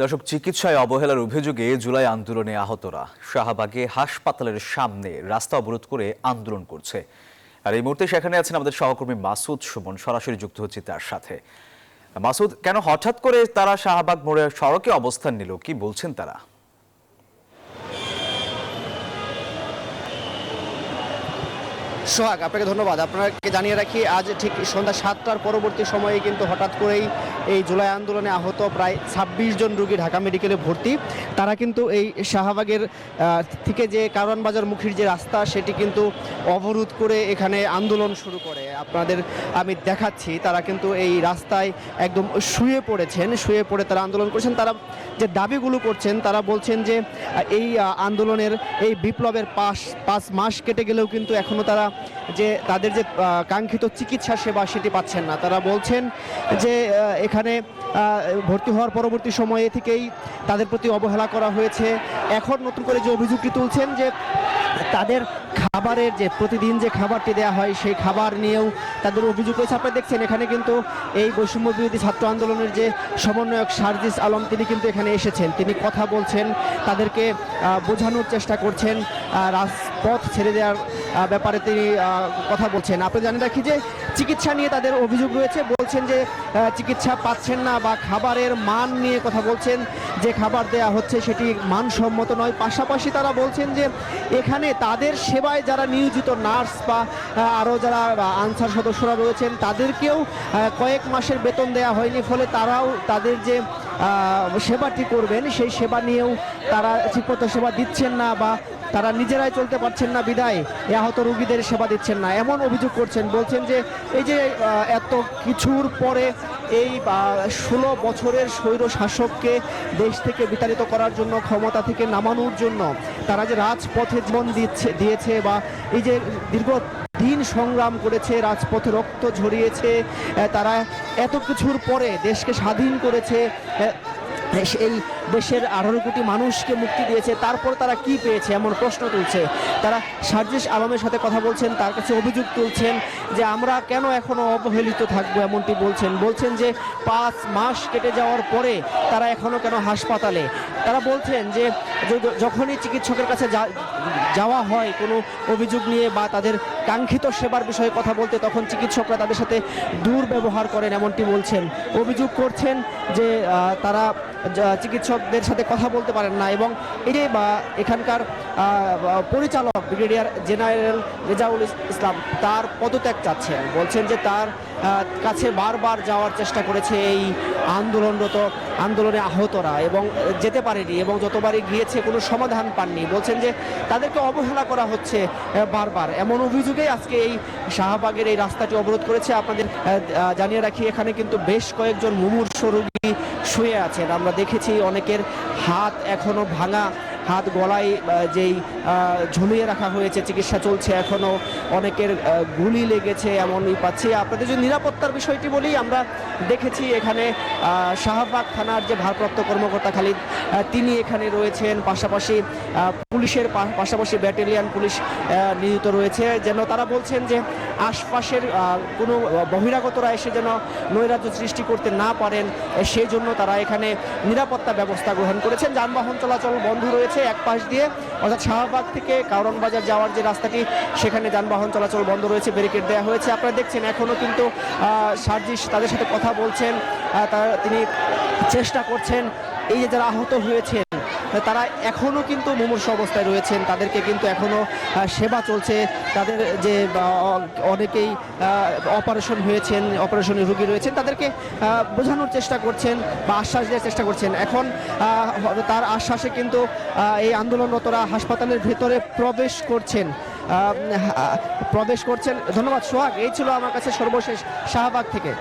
দর্শক, চিকিৎসায় অবহেলার অভিযোগে জুলাই আন্দোলনে আহতরা শাহবাগে হাসপাতালের সামনে রাস্তা অবরোধ করে আন্দোলন করছে। আর এই মুহূর্তে সেখানে আছেন আমাদের সহকর্মী মাসুদ সুমন, সরাসরি যুক্ত হচ্ছে তার সাথে। মাসুদ, কেন হঠাৎ করে তারা শাহবাগ মোড়ে সড়কে অবস্থান নিল, কি বলছেন তারা? সোহাগ, আপনাকে ধন্যবাদ। আপনাকে জানিয়ে রাখি, আজ ঠিক সন্ধ্যা 7টার পরবর্তী সময়ে কিন্তু হঠাৎ করেই এই জুলাই আন্দোলনে আহত প্রায় 26 জন রোগী ঢাকা মেডিকেলে ভর্তি। তারা কিন্তু এই শাহবাগের থেকে যে কারওয়ানবাজার মুখীর যে রাস্তা, সেটি কিন্তু অবরোধ করে এখানে আন্দোলন শুরু করে। আপনাদের আমি দেখাচ্ছি, তারা কিন্তু এই রাস্তায় একদম শুয়ে পড়েছেন, শুয়ে পড়ে তারা আন্দোলন করছেন। তারা যে দাবিগুলো করছেন, তারা বলছেন যে এই আন্দোলনের এই বিপ্লবের 5 মাস কেটে গেলেও কিন্তু এখনও তারা যে তাদের যে কাঙ্ক্ষিত চিকিৎসা সেবা সেটি পাচ্ছেন না। তারা বলছেন যে এখানে ভর্তি হওয়ার পরবর্তী সময়ে থেকেই তাদের প্রতি অবহেলা করা হয়েছে। এখন নতুন করে যে অভিযোগটি তুলছেন যে তাদের খাবারের যে প্রতিদিন যে খাবারটি দেওয়া হয়, সেই খাবার নিয়েও তাদের অভিযোগ রয়েছে। আপনারা দেখছেন এখানে কিন্তু এই বৈষম্য বিরোধী ছাত্র আন্দোলনের যে সমন্বয়ক সার্জিস আলম, তিনি কিন্তু এখানে এসেছেন। তিনি কথা বলছেন, তাদেরকে বোঝানোর চেষ্টা করছেন, রাজপথ ছেড়ে দেওয়ার ব্যাপারে তিনি কথা বলছেন। আপনারা জানিয়ে রাখি যে চিকিৎসা নিয়ে তাদের অভিযোগ রয়েছে। বলছেন যে চিকিৎসা পাচ্ছেন না, বা খাবারের মান নিয়ে কথা বলছেন, যে খাবার দেয়া হচ্ছে সেটি মানসম্মত নয়। পাশাপাশি তারা বলছেন যে এখানে তাদের সেবায় যারা নিয়োজিত নার্স বা আরও যারা আনসার সদস্যরা রয়েছেন, তাদেরকেও কয়েক মাসের বেতন দেওয়া হয়নি। ফলে তারাও তাদের যে সেবাটি করবেন, সেই সেবা নিয়েও তারা ঠিকমতো সেবা দিচ্ছেন না, বা তারা নিজেরাই চলতে পারছেন না, বিদায় এই আহত রোগীদের সেবা দিচ্ছেন না, এমন অভিযোগ করছেন। বলছেন যে এই যে এত কিছুর পরে এই 16 বছরের স্বৈর শাসককে দেশ থেকে বিতাড়িত করার জন্য, ক্ষমতা থেকে নামানোর জন্য তারা যে রাজপথে জীবন দিয়েছে, বা এই যে দীর্ঘদিন সংগ্রাম করেছে, রাজপথে রক্ত ঝরিয়েছে, তারা এত কিছুর পরে দেশকে স্বাধীন করেছে, এই দেশের 18 কোটি মানুষকে মুক্তি দিয়েছে, তারপর তারা কি পেয়েছে, এমন প্রশ্ন তুলছে। তারা সার্জিস আলমের সাথে কথা বলছেন, তার কাছে অভিযোগ তুলছেন যে আমরা কেন এখনো অবহেলিত থাকবো, এমনটি বলছেন যে 5 মাস কেটে যাওয়ার পরে তারা এখনো কেন হাসপাতালে। তারা বলছেন যে যখনই চিকিৎসকের কাছে যাওয়া হয় কোনো অভিযোগ নিয়ে বা তাদের কাঙ্ক্ষিত সেবার বিষয়ে কথা বলতে, তখন চিকিৎসকরা তাদের সাথে দুর্ব্যবহার করেন, এমনটি বলছেন। অভিযোগ করছেন যে তারা চিকিৎসকদের সাথে কথা বলতে পারেন না, এবং এই যে এখানকার পরিচালক ব্রিগেডিয়ার জেনারেল রেজাউল ইসলাম, তার পদত্যাগ চাচ্ছেন। বলছেন যে তার কাছে বারবার যাওয়ার চেষ্টা করেছে এই আন্দোলনে আহতরা, এবং যেতে পারেনি, এবং যতবারই গিয়েছে কোনো সমাধান পাননি। বলছেন যে তাদেরকে অবহেলা করা হচ্ছে বারবার, এমন অভিযোগেই আজকে এই শাহবাগের এই রাস্তাটি অবরোধ করেছে। আপনাদের জানিয়ে রাখি, এখানে কিন্তু বেশ কয়েকজন মুমূর্ষ রোগী শুয়ে আছেন। আমরা দেখেছি অনেকের হাত এখনো ভাঙা, হাত গলায় যেই ঝুলিয়ে রাখা হয়েছে, চিকিৎসা চলছে এখনো। অনেকের গুলি লেগেছে এমনই পাচ্ছি। আপনাদের যদি নিরাপত্তার বিষয়টি বলি, আমরা দেখেছি এখানে শাহবাগ থানার যে ভারপ্রাপ্ত কর্মকর্তা খালিদ, তিনি এখানে রয়েছেন। পাশাপাশি পুলিশের পাশাপাশি ব্যাটালিয়ান পুলিশ নিয়োজিত রয়েছে, যেন তারা বলছেন যে আশপাশের কোনো বহিরাগতরা এসে যেন নৈরাজ্য সৃষ্টি করতে না পারেন, সেই জন্য তারা এখানে নিরাপত্তা ব্যবস্থা গ্রহণ করেছেন। যানবাহন চলাচল বন্ধ রয়েছে এক পাশ দিয়ে, অর্থাৎ শাহবাগ থেকে কারওয়ানবাজার যাওয়ার যে রাস্তাটি, সেখানে যানবাহন চলাচল বন্ধ রয়েছে, ব্যারিকেড দেওয়া হয়েছে। আপনারা দেখছেন এখনও কিন্তু সার্জিস তাদের সাথে কথা বলছেন, তিনি চেষ্টা করছেন এই যে যারা আহত হয়েছেন তারা এখনও কিন্তু মুমূর্ষু অবস্থায় রয়েছেন, তাদেরকে কিন্তু এখনও সেবা চলছে। তাদের যে অনেকেই অপারেশন হয়েছেন, অপারেশনের রোগী রয়েছেন, তাদেরকে বোঝানোর চেষ্টা করছেন বা আশ্বাস দেওয়ার চেষ্টা করছেন। এখন তার আশ্বাসে কিন্তু এই আন্দোলনরতরা হাসপাতালের ভেতরে প্রবেশ করছেন। ধন্যবাদ সোহাগ, এই ছিল আমার কাছে সর্বশেষ শাহবাগ থেকে।